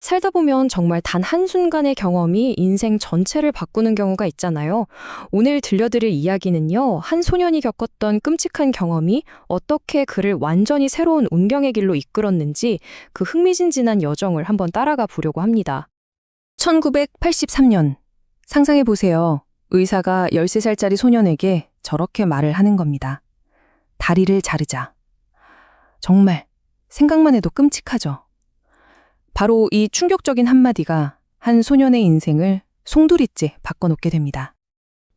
살다 보면 정말 단 한순간의 경험이 인생 전체를 바꾸는 경우가 있잖아요. 오늘 들려드릴 이야기는요, 한 소년이 겪었던 끔찍한 경험이 어떻게 그를 완전히 새로운 운명의 길로 이끌었는지 그 흥미진진한 여정을 한번 따라가 보려고 합니다. 1983년. 상상해 보세요. 의사가 13살짜리 소년에게 저렇게 말을 하는 겁니다. 다리를 자르자. 정말 생각만 해도 끔찍하죠. 바로 이 충격적인 한마디가 한 소년의 인생을 송두리째 바꿔놓게 됩니다.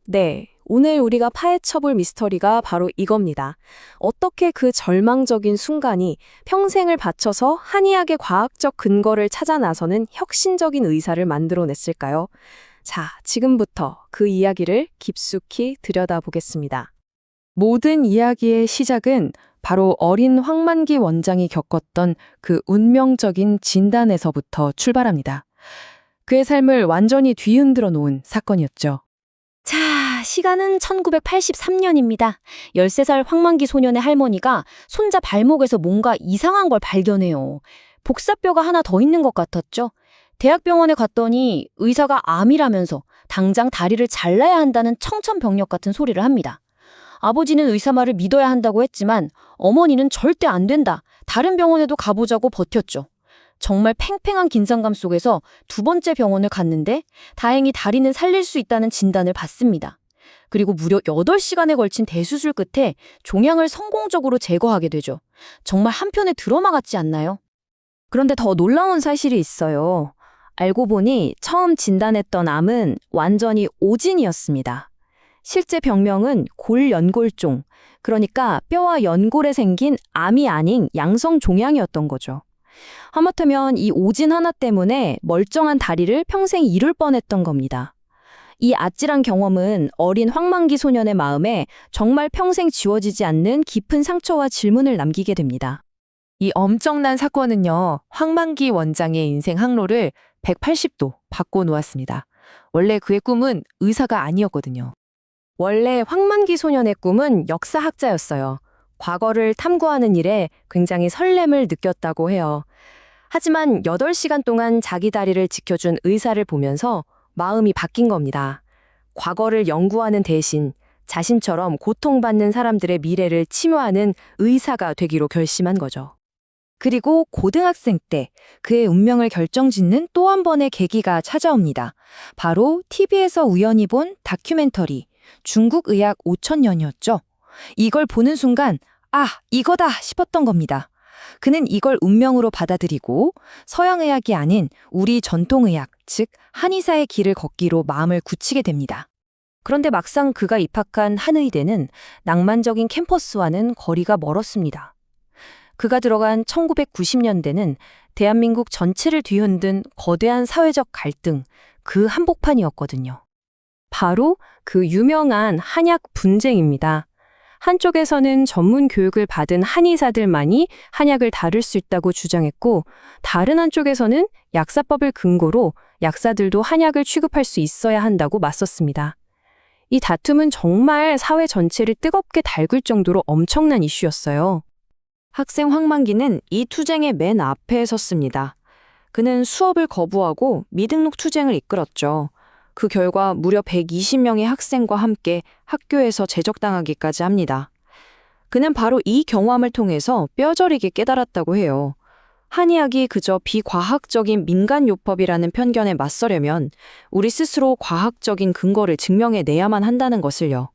네, 오늘 우리가 파헤쳐볼 미스터리가 바로 이겁니다. 어떻게 그 절망적인 순간이 평생을 바쳐서 한의학의 과학적 근거를 찾아 나서는 혁신적인 의사를 만들어냈을까요? 자, 지금부터 그 이야기를 깊숙이 들여다보겠습니다. 모든 이야기의 시작은 바로 어린 황만기 원장이 겪었던 그 운명적인 진단에서부터 출발합니다. 그의 삶을 완전히 뒤흔들어 놓은 사건이었죠. 자, 시간은 1983년입니다. 13살 황만기 소년의 할머니가 손자 발목에서 뭔가 이상한 걸 발견해요. 복사뼈가 하나 더 있는 것 같았죠. 대학병원에 갔더니 의사가 암이라면서 당장 다리를 잘라야 한다는 청천벽력 같은 소리를 합니다. 아버지는 의사 말을 믿어야 한다고 했지만 어머니는 절대 안 된다. 다른 병원에도 가보자고 버텼죠. 정말 팽팽한 긴장감 속에서 두 번째 병원을 갔는데 다행히 다리는 살릴 수 있다는 진단을 받습니다. 그리고 무려 8시간에 걸친 대수술 끝에 종양을 성공적으로 제거하게 되죠. 정말 한편의 드라마 같지 않나요? 그런데 더 놀라운 사실이 있어요. 알고 보니 처음 진단했던 암은 완전히 오진이었습니다. 실제 병명은 골연골종, 그러니까 뼈와 연골에 생긴 암이 아닌 양성 종양이었던 거죠. 하마터면 이 오진 하나 때문에 멀쩡한 다리를 평생 잃을 뻔했던 겁니다. 이 아찔한 경험은 어린 황만기 소년의 마음에 정말 평생 지워지지 않는 깊은 상처와 질문을 남기게 됩니다. 이 엄청난 사건은요, 황만기 원장의 인생 항로를 180도 바꿔놓았습니다. 원래 그의 꿈은 의사가 아니었거든요. 원래 황만기 소년의 꿈은 역사학자였어요. 과거를 탐구하는 일에 굉장히 설렘을 느꼈다고 해요. 하지만 8시간 동안 자기 다리를 지켜준 의사를 보면서 마음이 바뀐 겁니다. 과거를 연구하는 대신 자신처럼 고통받는 사람들의 미래를 치료하는 의사가 되기로 결심한 거죠. 그리고 고등학생 때 그의 운명을 결정짓는 또 한 번의 계기가 찾아옵니다. 바로 TV에서 우연히 본 다큐멘터리 중국 의학 5000년이었죠. 이걸 보는 순간 아, 이거다 싶었던 겁니다. 그는 이걸 운명으로 받아들이고 서양의학이 아닌 우리 전통의학, 즉 한의사의 길을 걷기로 마음을 굳히게 됩니다. 그런데 막상 그가 입학한 한의대는 낭만적인 캠퍼스와는 거리가 멀었습니다. 그가 들어간 1990년대는 대한민국 전체를 뒤흔든 거대한 사회적 갈등, 그 한복판이었거든요. 바로 그 유명한 한약 분쟁입니다. 한쪽에서는 전문 교육을 받은 한의사들만이 한약을 다룰 수 있다고 주장했고, 다른 한쪽에서는 약사법을 근거로 약사들도 한약을 취급할 수 있어야 한다고 맞섰습니다. 이 다툼은 정말 사회 전체를 뜨겁게 달굴 정도로 엄청난 이슈였어요. 학생 황만기는 이 투쟁의 맨 앞에 섰습니다. 그는 수업을 거부하고 미등록 투쟁을 이끌었죠. 그 결과 무려 120명의 학생과 함께 학교에서 제적당하기까지 합니다. 그는 바로 이 경험을 통해서 뼈저리게 깨달았다고 해요. 한의학이 그저 비과학적인 민간요법이라는 편견에 맞서려면 우리 스스로 과학적인 근거를 증명해내야만 한다는 것을요.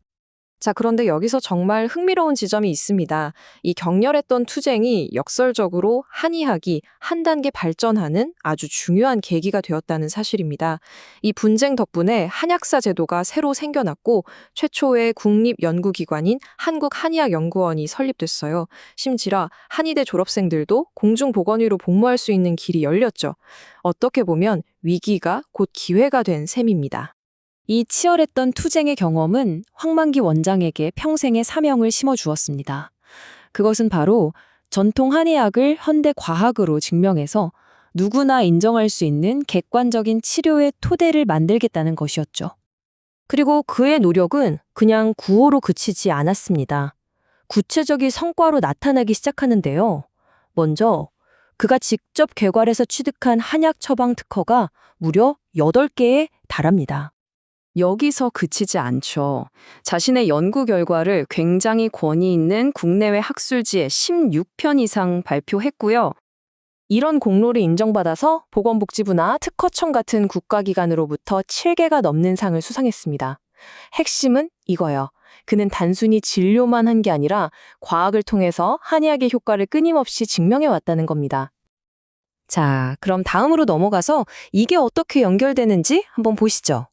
자, 그런데 여기서 정말 흥미로운 지점이 있습니다. 이 격렬했던 투쟁이 역설적으로 한의학이 한 단계 발전하는 아주 중요한 계기가 되었다는 사실입니다. 이 분쟁 덕분에 한약사 제도가 새로 생겨났고 최초의 국립연구기관인 한국한의학연구원이 설립됐어요. 심지어 한의대 졸업생들도 공중보건의로 복무할 수 있는 길이 열렸죠. 어떻게 보면 위기가 곧 기회가 된 셈입니다. 이 치열했던 투쟁의 경험은 황만기 원장에게 평생의 사명을 심어주었습니다. 그것은 바로 전통 한의학을 현대 과학으로 증명해서 누구나 인정할 수 있는 객관적인 치료의 토대를 만들겠다는 것이었죠. 그리고 그의 노력은 그냥 구호로 그치지 않았습니다. 구체적인 성과로 나타나기 시작하는데요. 먼저 그가 직접 개발해서 취득한 한약 처방 특허가 무려 8개에 달합니다. 여기서 그치지 않죠. 자신의 연구 결과를 굉장히 권위 있는 국내외 학술지에 16편 이상 발표했고요. 이런 공로를 인정받아서 보건복지부나 특허청 같은 국가기관으로부터 7개가 넘는 상을 수상했습니다. 핵심은 이거예요. 그는 단순히 진료만 한 게 아니라 과학을 통해서 한의학의 효과를 끊임없이 증명해 왔다는 겁니다. 자, 그럼 다음으로 넘어가서 이게 어떻게 연결되는지 한번 보시죠.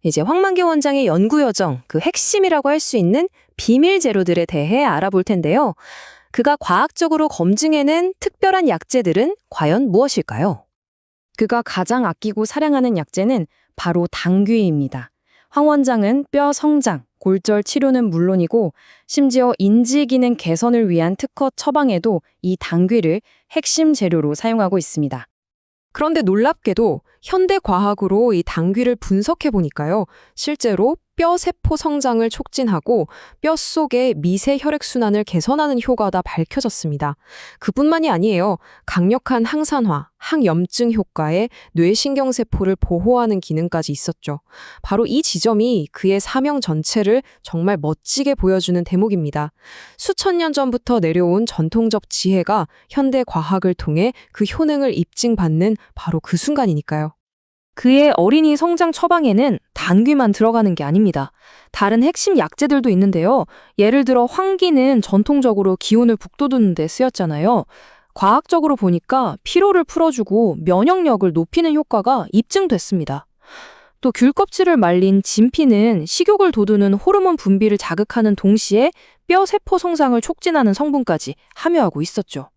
이제 황만기 원장의 연구 여정, 그 핵심이라고 할 수 있는 비밀 재료들에 대해 알아볼 텐데요. 그가 과학적으로 검증해낸 특별한 약재들은 과연 무엇일까요? 그가 가장 아끼고 사랑하는 약재는 바로 당귀입니다. 황 원장은 뼈 성장, 골절 치료는 물론이고 심지어 인지 기능 개선을 위한 특허 처방에도 이 당귀를 핵심 재료로 사용하고 있습니다. 그런데 놀랍게도 현대 과학으로 이 당귀를 분석해 보니까요. 실제로 뼈 세포 성장을 촉진하고 뼈 속의 미세 혈액 순환을 개선하는 효과가 밝혀졌습니다. 그뿐만이 아니에요. 강력한 항산화, 항염증 효과에 뇌신경 세포를 보호하는 기능까지 있었죠. 바로 이 지점이 그의 사명 전체를 정말 멋지게 보여주는 대목입니다. 수천 년 전부터 내려온 전통적 지혜가 현대 과학을 통해 그 효능을 입증받는 바로 그 순간이니까요. 그의 어린이 성장 처방에는 당귀만 들어가는 게 아닙니다. 다른 핵심 약재들도 있는데요. 예를 들어 황기는 전통적으로 기운을 북돋우는 데 쓰였잖아요. 과학적으로 보니까 피로를 풀어주고 면역력을 높이는 효과가 입증됐습니다. 또 귤껍질을 말린 진피는 식욕을 돋우는 호르몬 분비를 자극하는 동시에 뼈 세포 성장을 촉진하는 성분까지 함유하고 있었죠.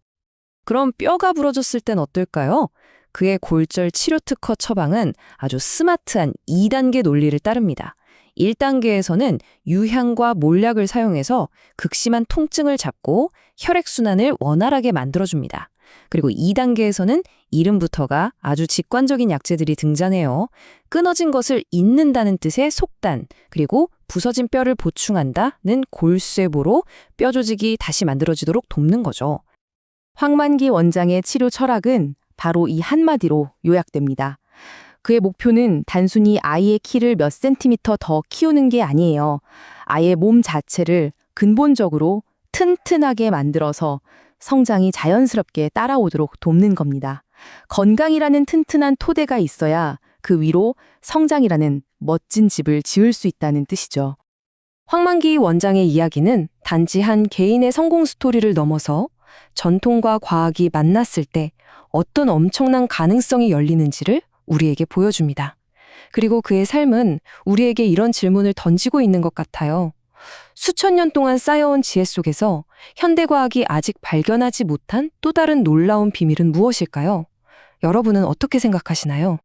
그럼 뼈가 부러졌을 땐 어떨까요? 그의 골절 치료 특허 처방은 아주 스마트한 2단계 논리를 따릅니다. 1단계에서는 유향과 몰약을 사용해서 극심한 통증을 잡고 혈액순환을 원활하게 만들어줍니다. 그리고 2단계에서는 이름부터가 아주 직관적인 약재들이 등장해요. 끊어진 것을 잇는다는 뜻의 속단, 그리고 부서진 뼈를 보충한다는 골쇠보로 뼈 조직이 다시 만들어지도록 돕는 거죠. 황만기 원장의 치료 철학은 바로 이 한마디로 요약됩니다. 그의 목표는 단순히 아이의 키를 몇 센티미터 더 키우는 게 아니에요. 아이의 몸 자체를 근본적으로 튼튼하게 만들어서 성장이 자연스럽게 따라오도록 돕는 겁니다. 건강이라는 튼튼한 토대가 있어야 그 위로 성장이라는 멋진 집을 지을 수 있다는 뜻이죠. 황만기 원장의 이야기는 단지 한 개인의 성공 스토리를 넘어서 전통과 과학이 만났을 때 어떤 엄청난 가능성이 열리는지를 우리에게 보여줍니다. 그리고 그의 삶은 우리에게 이런 질문을 던지고 있는 것 같아요. 수천 년 동안 쌓여온 지혜 속에서 현대과학이 아직 발견하지 못한 또 다른 놀라운 비밀은 무엇일까요? 여러분은 어떻게 생각하시나요?